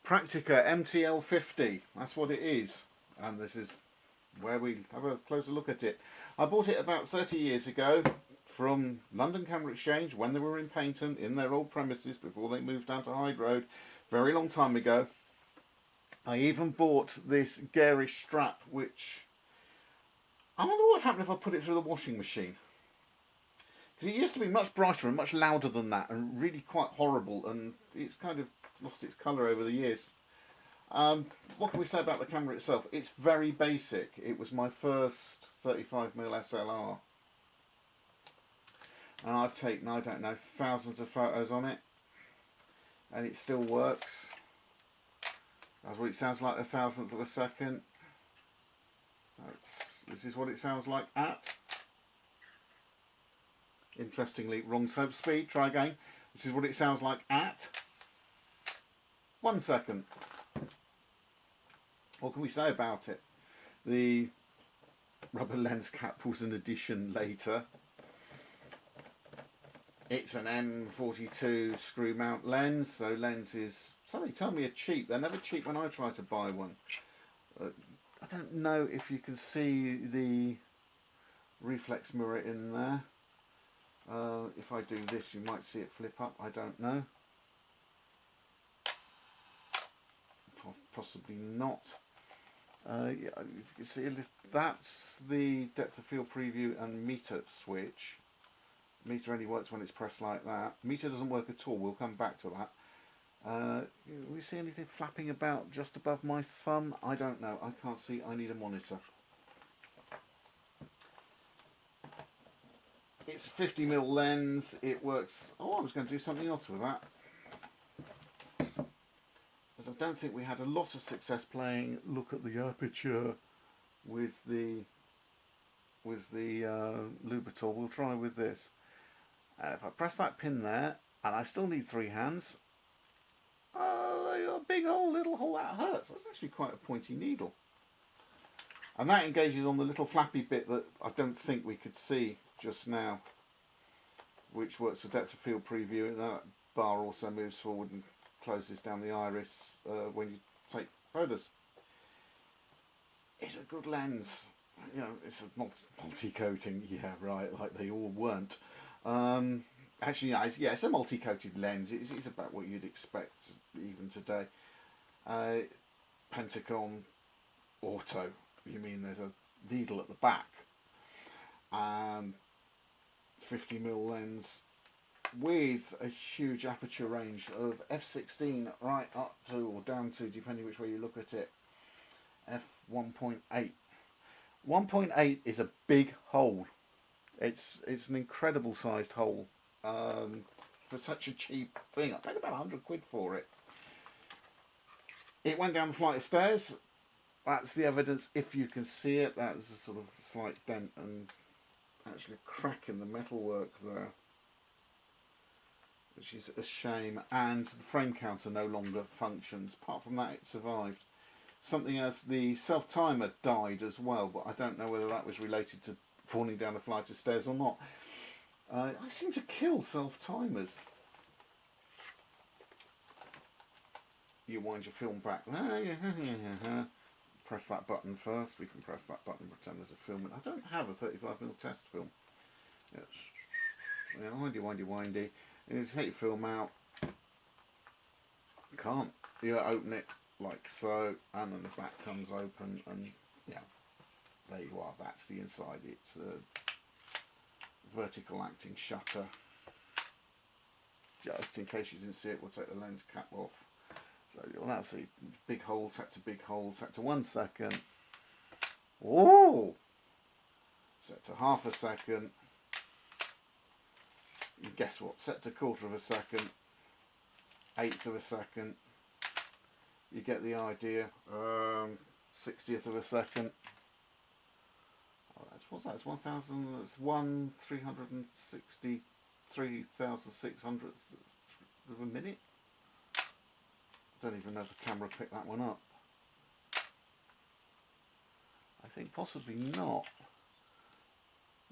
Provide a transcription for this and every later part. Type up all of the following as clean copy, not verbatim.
Praktica MTL50, that's what it is, and this is where we have a closer look at it. I bought it about 30 years ago from London Camera Exchange when they were in Paynton, in their old premises before they moved down to Hyde Road, very long time ago. I even bought this garish strap, which I wonder what happened if I put it through the washing machine. Because it used to be much brighter and much louder than that, and really quite horrible, and it's kind of lost its colour over the years. What can we say about the camera itself? It's very basic. It was my first 35mm SLR. And I've taken, I don't know, thousands of photos on it. And it still works. That's what it sounds like, a thousandth of a second. This is what it sounds like at. Interestingly, wrong type of speed. Try again. This is what it sounds like at 1 second. What can we say about it? The rubber lens cap was an addition later. It's an M42 screw mount lens, so lenses, so they tell me, are cheap. They're never cheap when I try to buy one. I don't know if you can see the reflex mirror in there. If I do this, you might see it flip up. I don't know. Possibly not. Yeah, you can see that's the depth of field preview and meter switch. Meter only works when it's pressed like that. Meter doesn't work at all. We'll come back to that. We see anything flapping about just above my thumb? I don't know. I can't see. I need a monitor. It's a 50mm lens. It works. Oh, I was going to do something else with that. Because I don't think we had a lot of success playing look at the aperture with the Lubrital. We'll try with this. If I press that pin there, and I still need 3 hands, a big hole, little hole, that hurts. That's actually quite a pointy needle. And that engages on the little flappy bit that I don't think we could see just now, which works for depth of field preview, and that bar also moves forward and closes down the iris when you take photos. It's a good lens. You know, it's a multi-coating, yeah, right, like they all weren't. Actually, yeah, it's a multi-coated lens. It's about what you'd expect even today. Pentagon Auto, you mean there's a needle at the back. 50mm lens with a huge aperture range of f16 right up to or down to, depending which way you look at it, f1.8. 1.8 is a big hole. It's an incredible sized hole for such a cheap thing. I paid about 100 quid for it. It went down the flight of stairs. That's the evidence, if you can see it. That's a sort of slight dent and actually a crack in the metalwork there, which is a shame. And the frame counter no longer functions. Apart from that, it survived. Something else, the self-timer died as well, but I don't know whether that was related to falling down a flight of stairs or not. I seem to kill self-timers. You wind your film back. Press that button first. We can press that button, pretend there's a film. I don't have a 35mm test film. Yeah, windy. And you take your film out. You can't. You open it like so, and then the back comes open, and yeah, there you are. That's the inside. It's a vertical acting shutter. Just in case you didn't see it, we'll take the lens cap off. So you'll now see big hole, set to big hole, set to 1 second. Oh! Set to half a second. And guess what? Set to 1/4 of a second. 1/8 of a second. You get the idea. 60th of a second. Oh, what's that? It's 1,000. That's 1,363,600 of a minute. I don't even know if the camera picked that one up. I think possibly not.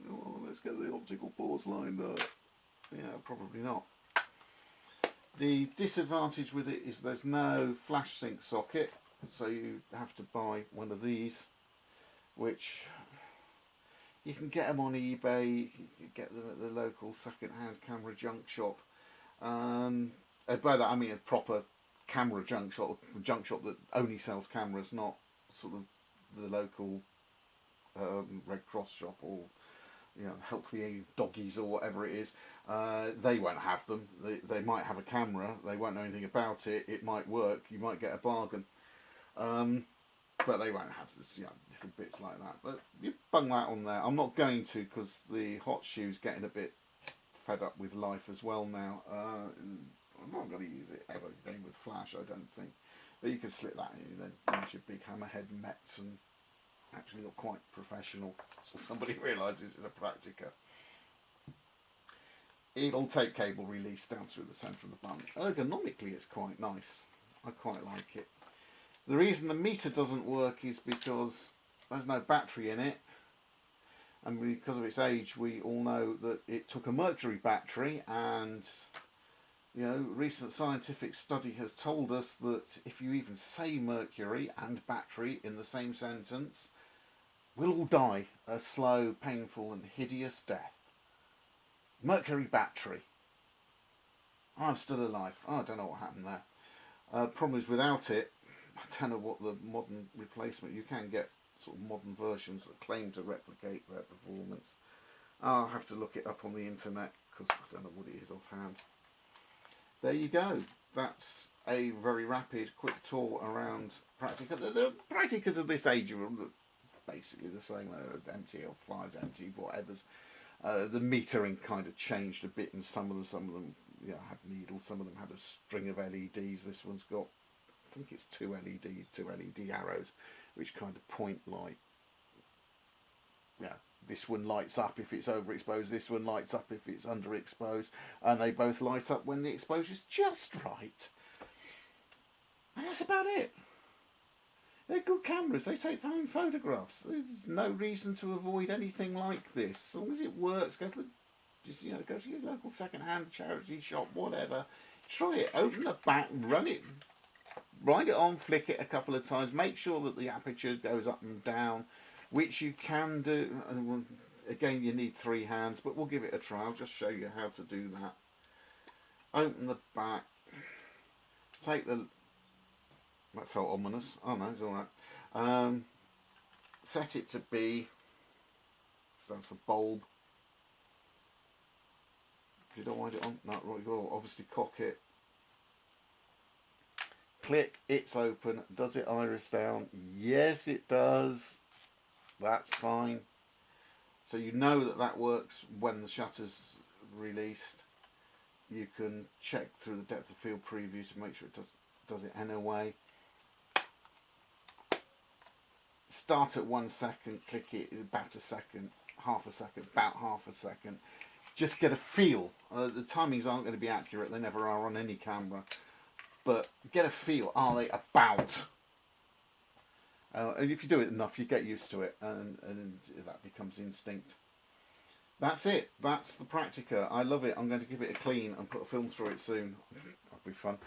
Oh, let's get the optical pause lined up. Yeah, probably not. The disadvantage with it is there's no flash sync socket, so you have to buy one of these, which you can get them on eBay, you can get them at the local second-hand camera junk shop. By that I mean a proper camera junk shop that only sells cameras, not sort of the local Red Cross shop or Help the Doggies or whatever it is. They won't have them. They might have a camera. They won't know anything about it. It might work. You might get a bargain. But they won't have this, little bits like that. But you bung that on there. I'm not going to, because the hot shoe's getting a bit fed up with life as well now. I'm not going to use it ever again with flash, I don't think. But you can slip that in, then use your big hammerhead Mets and actually look quite professional, so somebody realises it's a Praktica. It'll take cable release down through the centre of the bum. Ergonomically it's quite nice. I quite like it. The reason the meter doesn't work is because there's no battery in it, and because of its age we all know that it took a mercury battery, and recent scientific study has told us that if you even say mercury and battery in the same sentence, we'll all die a slow, painful and hideous death. Mercury battery. I'm still alive. Oh, I don't know what happened there. Problem is, without it, I don't know what the modern replacement. You can get sort of modern versions that claim to replicate their performance. I'll have to look it up on the internet because I don't know what it is offhand. There you go. That's a very rapid, quick tour around Praktica. The Prakticas of this age are basically the same. MTL5s, MT whatevers. The metering kind of changed a bit in some of them. Had needles. Some of them had a string of LEDs. This one's got, I think it's two LED arrows, which kind of point like, this one lights up if it's overexposed, this one lights up if it's underexposed, and they both light up when the exposure's just right. And that's about it. They're good cameras, they take fine photographs. There's no reason to avoid anything like this. As long as it works, go to your local second-hand charity shop, whatever. Try it, open the back, run it, ride it on, flick it a couple of times, make sure that the aperture goes up and down, which you can do. Again, you need 3 hands, but we'll give it a try. I'll just show you how to do that. Open the back, take the, that felt ominous, oh no, it's alright. Set it to B, stands for bulb. If you don't want it on, no, right, you'll obviously cock it. Click, it's open. Does it iris down? Yes, it does. That's fine. So you know that works when the shutter's released. You can check through the depth of field preview to make sure it does it anyway. Start at 1 second, click it about a second, half a second, about half a second. Just get a feel. The timings aren't going to be accurate, they never are on any camera. But get a feel, are they about? And if you do it enough, you get used to it, and that becomes instinct. That's it. That's the Praktica. I love it. I'm going to give it a clean and put a film through it soon. That'll be fun.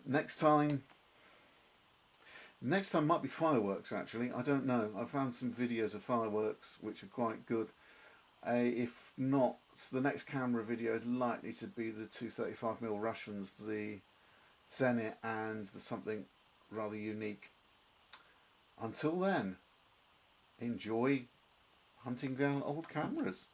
Next time might be fireworks, actually. I don't know. I found some videos of fireworks which are quite good. If not, the next camera video is likely to be the 235mm Russians, the Zenit and the something rather unique. Until then, enjoy hunting down old cameras.